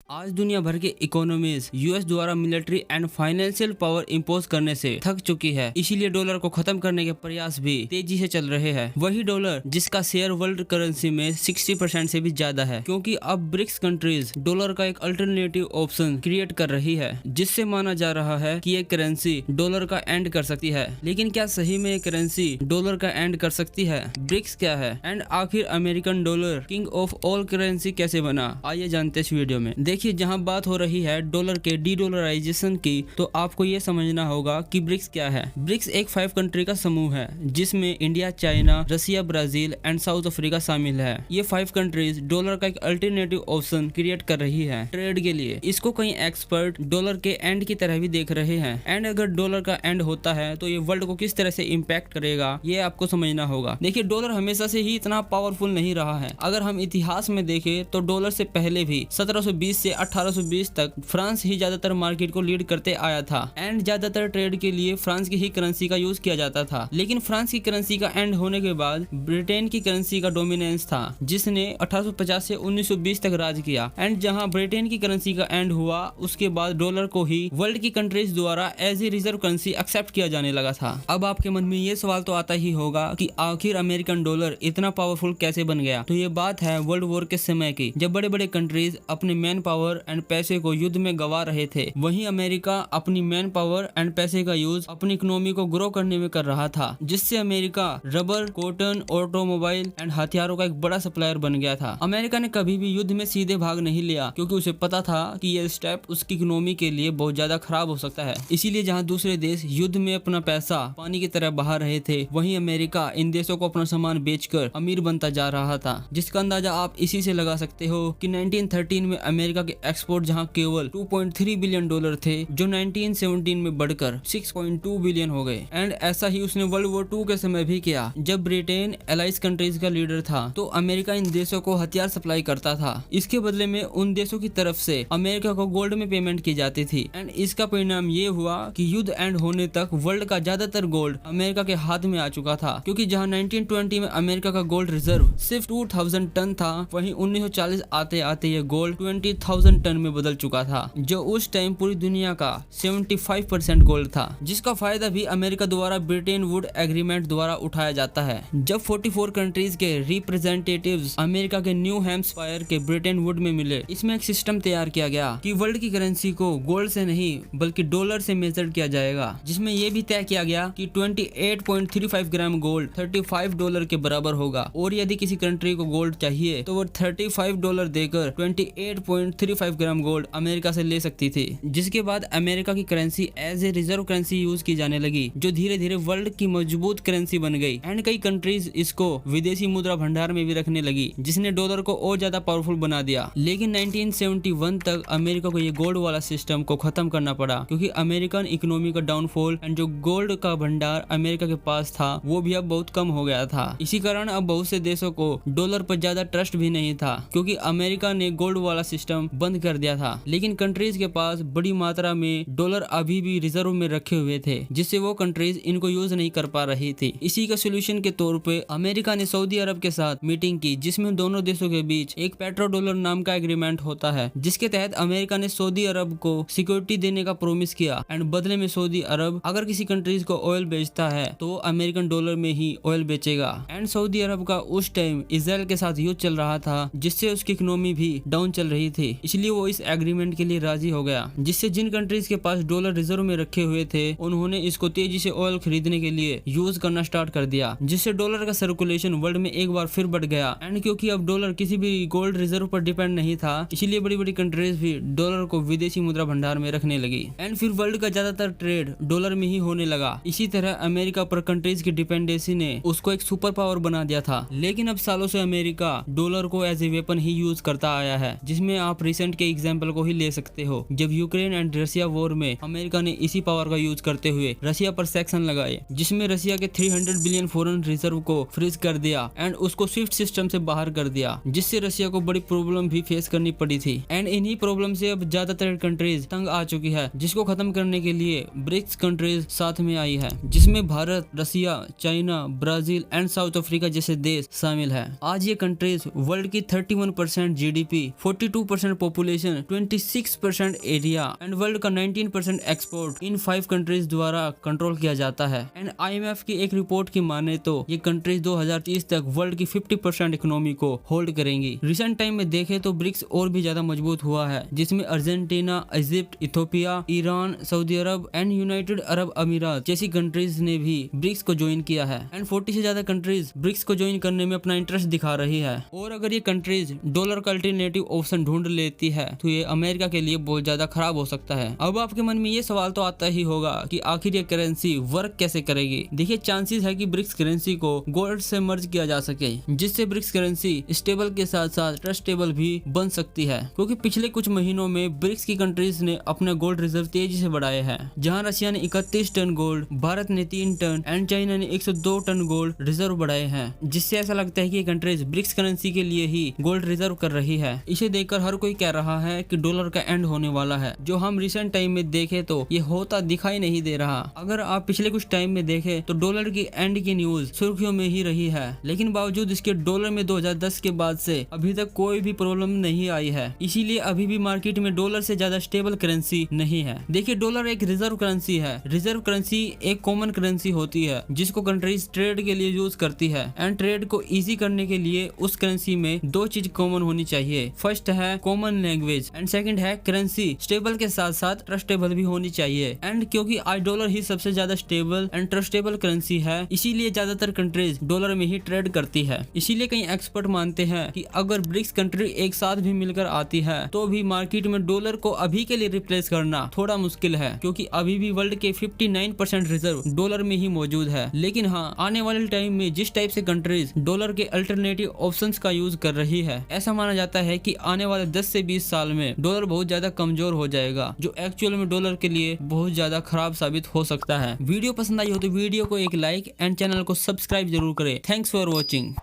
आज दुनिया भर की इकोनॉमीज यूएस द्वारा military and financial power impose करने से थक चुकी है, इसीलिए डॉलर को खत्म करने के प्रयास भी तेजी से चल रहे हैं। वही डॉलर जिसका शेयर वर्ल्ड करेंसी में 60% से भी ज्यादा है, क्योंकि अब ब्रिक्स कंट्रीज डॉलर का एक अल्टरनेटिव ऑप्शन क्रिएट कर रही है, जिससे माना जा रहा है कि ये करेंसी डॉलर का एंड कर सकती है। लेकिन क्या सही में ये करेंसी डॉलर का एंड कर सकती है? ब्रिक्स क्या है एंड आखिर American dollar king of all currency कैसे बना? आइए जानते हैं इस वीडियो में। देखिए, जहां बात हो रही है डॉलर के डी डॉलराइजेशन की, तो आपको ये समझना होगा कि ब्रिक्स क्या है। ब्रिक्स एक 5 कंट्री का समूह है, जिसमें India, China, Russia, Brazil and South Africa शामिल है। ये 5 कंट्रीज डॉलर का एक अल्टरनेटिव ऑप्शन क्रिएट कर रही है ट्रेड के लिए। इसको कई एक्सपर्ट डॉलर के एंड की तरह भी देख रहे हैं। एंड अगर डॉलर का एंड होता है तो ये वर्ल्ड को किस तरह से इम्पैक्ट करेगा, ये आपको समझना होगा। देखिए, डॉलर हमेशा से ही इतना पावरफुल नहीं रहा है। अगर हम इतिहास में देखें तो डॉलर से पहले भी 1720 से 1820 तक फ्रांस ही ज्यादातर मार्केट को लीड करते आया था एंड ज्यादातर ट्रेड के लिए फ्रांस की ही करेंसी का यूज किया जाता था। लेकिन फ्रांस की करेंसी का एंड होने के बाद ब्रिटेन की करेंसी का डोमिनेंस था, जिसने 1850 से 1920 तक राज किया। एंड जहां ब्रिटेन की करेंसी का एंड हुआ, उसके बाद डॉलर को ही वर्ल्ड की कंट्रीज द्वारा as a reserve currency accept किया जाने लगा था। अब आपके मन में ये सवाल तो आता ही होगा कि आखिर अमेरिकन डॉलर इतना पावरफुल कैसे बन गया? तो ये बात है वर्ल्ड वॉर के समय की, जब बड़े बड़े कंट्रीज अपने मैन पावर एंड पैसे को युद्ध में गवा रहे थे। वहीं अमेरिका अपनी मैन पावर एंड पैसे का यूज अपनी इकोनॉमी को ग्रो करने में कर रहा था, जिससे America rubber, cotton, automobile and हथियारों का एक बड़ा सप्लायर बन गया था। अमेरिका ने कभी भी युद्ध में सीधे भाग नहीं लिया, क्योंकि उसे पता था कि यह स्टेप उसकी इकोनॉमी के लिए बहुत ज्यादा खराब हो सकता है। इसीलिए जहां दूसरे देश युद्ध में अपना पैसा पानी की तरह बहा रहे थे, वहीं अमेरिका इन देशों को अपना सामान बेचकर अमीर बनता जा रहा था। जिसका अंदाजा आप इसी से लगा सकते हो कि 1913 में अमेरिका के एक्सपोर्ट जहां केवल 2.3 बिलियन डॉलर थे, जो 1917 में बढ़कर 6.2 बिलियन हो गए। एंड ऐसा ही उसने वर्ल्ड वॉर 2 के समय भी किया, जब ब्रिटेन एलाइज कंट्रीज का लीडर था, तो अमेरिका इन देशों को हथियार सप्लाई करता था। इसके बदले में उन देशों की तरफ से अमेरिका को गोल्ड में पेमेंट की जाती थी। एंड इसका परिणाम ये हुआ कि युद्ध एंड होने तक वर्ल्ड का ज्यादातर गोल्ड अमेरिका के हाथ में आ चुका था, क्योंकि जहां 1920 में अमेरिका का गोल्ड रिजर्व सिर्फ 2000 टन था, वहीं 1940 आते आते ये गोल्ड 20,000 टन में बदल चुका था, जो उस टाइम पूरी दुनिया का 75% गोल्ड था, जिसका फायदा भी अमेरिका द्वारा ब्रिटेन वुड एग्रीमेंट द्वारा उठाया जाता है। जब 44 कंट्रीज के रिप्रेजेंटेटिव्स अमेरिका के न्यू हैम्पशायर के ब्रिटेन वुड में मिले, इसमें एक सिस्टम तैयार किया गया कि वर्ल्ड की करेंसी को गोल्ड से नहीं बल्कि डॉलर से मेजर किया जाएगा, जिसमें यह भी तय किया गया कि 28.35 ग्राम गोल्ड $35 के बराबर होगा, और यदि किसी कंट्री को गोल्ड चाहिए तो वो $35 देकर 28.35 ग्राम गोल्ड अमेरिका से ले सकती थी। जिसके बाद अमेरिका की currency as a reserve currency use की जाने लगी, जो धीरे धीरे वर्ल्ड की मजबूत करेंसी बन गई। एंड कई कंट्रीज इसको विदेशी मुद्रा भंडार में भी रखने लगी, जिसने डॉलर को और ज्यादा पावरफुल बना दिया। लेकिन 1971 तक अमेरिका को ये गोल्ड वाला सिस्टम को खत्म करना पड़ा, क्योंकि अमेरिकन इकोनॉमी का डाउनफॉल एंड जो गोल्ड का भंडार अमेरिका के पास था, वो भी अब बहुत कम हो गया था। इसी कारण अब बहुत से देशों को डॉलर पर ज्यादा ट्रस्ट भी नहीं था, क्योंकि अमेरिका ने गोल्ड वाला सिस्टम बंद कर दिया था। लेकिन कंट्रीज के पास बड़ी मात्रा में डॉलर अभी भी रिजर्व में रखे हुए थे, जिससे वो कंट्रीज इनको यूज नहीं कर पा रही थी। इसी का सोल्यूशन के तौर पे अमेरिका ने सऊदी अरब के साथ मीटिंग की, जिसमें दोनों देशों के बीच एक पेट्रो डॉलर नाम का एग्रीमेंट होता है, जिसके तहत अमेरिका ने सऊदी अरब को सिक्योरिटी देने का प्रोमिस किया। एंड बदले में सऊदी अरब अगर किसी कंट्रीज को ऑयल बेचता है तो अमेरिकन डॉलर में ही ऑयल बेचेगा। एंड सऊदी अरब का उस टाइम इजराइल के साथ युद्ध चल रहा था, जिससे उसकी इकोनॉमी भी डाउन चल रही थी, इसलिए वो इस एग्रीमेंट के लिए राजी हो गया, जिससे जिन कंट्रीज के पास डॉलर रिजर्व में रखे हुए थे, उन्होंने इसको तेजी से ऑयल खरीदने के लिए यूज करना स्टार्ट कर दिया, जिससे डॉलर का सर्कुलेशन वर्ल्ड में एक बार फिर बढ़ गया। एंड क्योंकि अब डॉलर किसी भी गोल्ड रिजर्व पर डिपेंड नहीं था, इसलिए बड़ी बड़ी कंट्रीज भी डॉलर को विदेशी मुद्रा भंडार में रखने लगी। एंड फिर वर्ल्ड का ज्यादातर ट्रेड डॉलर में ही होने लगा। इसी तरह अमेरिका पर कंट्रीज की डिपेंडेंसी ने उसको एक सुपर पावर बना दिया था। लेकिन अब सालों से अमेरिका डॉलर को एज ए वेपन ही यूज करता आया है, जिसमें आप रिसेंट के एग्जांपल को ही ले सकते हो, जब यूक्रेन एंड रशिया वॉर में अमेरिका ने इसी पावर का यूज करते हुए रशिया पर सैक्शन लगाए, जिसमें रशिया के 300 बिलियन फॉरेन रिजर्व को फ्रीज कर दिया एंड उसको स्विफ्ट सिस्टम से बाहर कर दिया, जिससे रशिया को बड़ी प्रॉब्लम भी फेस करनी पड़ी थी। एंड इन्हीं प्रॉब्लम से अब ज्यादातर कंट्रीज तंग आ चुकी है, जिसको खत्म करने के लिए ब्रिक्स कंट्रीज साथ में आई है, जिसमें Bharat, Russia, China, Brazil and South Africa जैसे देश शामिल है। आज ये कंट्रीज वर्ल्ड की 31% GDP, 42% population, 26% area and world का 19% एक्सपोर्ट इन 5 कंट्रीज द्वारा कंट्रोल किया जाता है। एंड IMF की एक रिपोर्ट की माने तो ये कंट्रीज 2030 तक वर्ल्ड की 50% इकोनॉमी को होल्ड करेंगी। रिसेंट टाइम में देखें तो ब्रिक्स और भी ज्यादा मजबूत हुआ है, जिसमें Argentina, Egypt, Ethiopia, Iran, Saudi Arab and United Arab अमीरात जैसी कंट्रीज ने भी ब्रिक्स को ज्वाइन किया है। एंड 40 से ज्यादा कंट्रीज ब्रिक्स को ज्वाइन करने में अपना इंटरेस्ट दिखा रही है। और अगर ये कंट्रीज डॉलर का अल्टरनेटिव ऑप्शन ढूंढ लेती है तो ये अमेरिका के लिए बहुत ज्यादा खराब हो सकता है। अब आपके मन में ये सवाल तो आता ही होगा कि आखिर ये करेंसी वर्क कैसे करेगी। देखिए, चांसेस है कि ब्रिक्स करेंसी को गोल्ड से मर्ज किया जा सके, जिससे ब्रिक्स करेंसी स्टेबल के साथ साथ ट्रस्टेबल भी बन सकती है। क्योंकि पिछले कुछ महीनों में ब्रिक्स की कंट्रीज ने अपने गोल्ड रिजर्व तेजी से बढ़ाए हैं, जहां रशिया ने 31 टन गोल्ड, भारत ने 3 टन एंड चाइना ने 102 टन गोल्ड रिजर्व बढ़ाए हैं, जिससे ऐसा लगता है कि ये कंट्रीज ब्रिक्स करेंसी के लिए ही गोल्ड रिजर्व कर रही है। इसे देखकर हर कोई कह रहा है कि डॉलर का एंड होने वाला है। जो हम रिसेंट टाइम में देखे तो ये होता दिखाई नहीं दे रहा। अगर आप पिछले कुछ टाइम में देखे तो डॉलर की एंड की न्यूज सुर्खियों में ही रही है, लेकिन बावजूद इसके डॉलर में 2010 के बाद से अभी तक कोई भी प्रॉब्लम नहीं आई है। इसीलिए अभी भी मार्केट में डॉलर से ज्यादा स्टेबल करेंसी नहीं है। देखिए, डॉलर एक रिजर्व करेंसी है। रिजर्व करेंसी एक कॉमन करेंसी होती है जिसको कंट्रीज ट्रेड के लिए यूज करती है। एंड ट्रेड को इजी करने के लिए उस करेंसी में 2 चीज कॉमन होनी चाहिए। फर्स्ट है कॉमन लैंग्वेज एंड सेकंड है करेंसी स्टेबल के साथ साथ ट्रस्टेबल भी होनी चाहिए। एंड क्योंकि आज डॉलर ही सबसे ज्यादा स्टेबल एंड ट्रस्टेबल करेंसी है, इसीलिए ज्यादातर कंट्रीज डॉलर में ही ट्रेड करती है। इसीलिए कई एक्सपर्ट मानते हैं कि अगर ब्रिक्स कंट्री एक साथ भी मिलकर आती है तो भी मार्केट में डॉलर को अभी के लिए रिप्लेस करना थोड़ा मुश्किल है, क्योंकि अभी भी वर्ल्ड के 59% रिजर्व डॉलर में ही मौजूद है। लेकिन हाँ, आने वाले टाइम में जिस टाइप से कंट्रीज डॉलर के अल्टरनेटिव ऑप्शंस का यूज कर रही है, ऐसा माना जाता है कि आने वाले 10 से 20 साल में डॉलर बहुत ज्यादा कमजोर हो जाएगा, जो एक्चुअल में डॉलर के लिए बहुत ज्यादा खराब साबित हो सकता है। वीडियो पसंद आई हो तो वीडियो को एक लाइक एंड चैनल को सब्सक्राइब जरूर करें। Thanks for watching.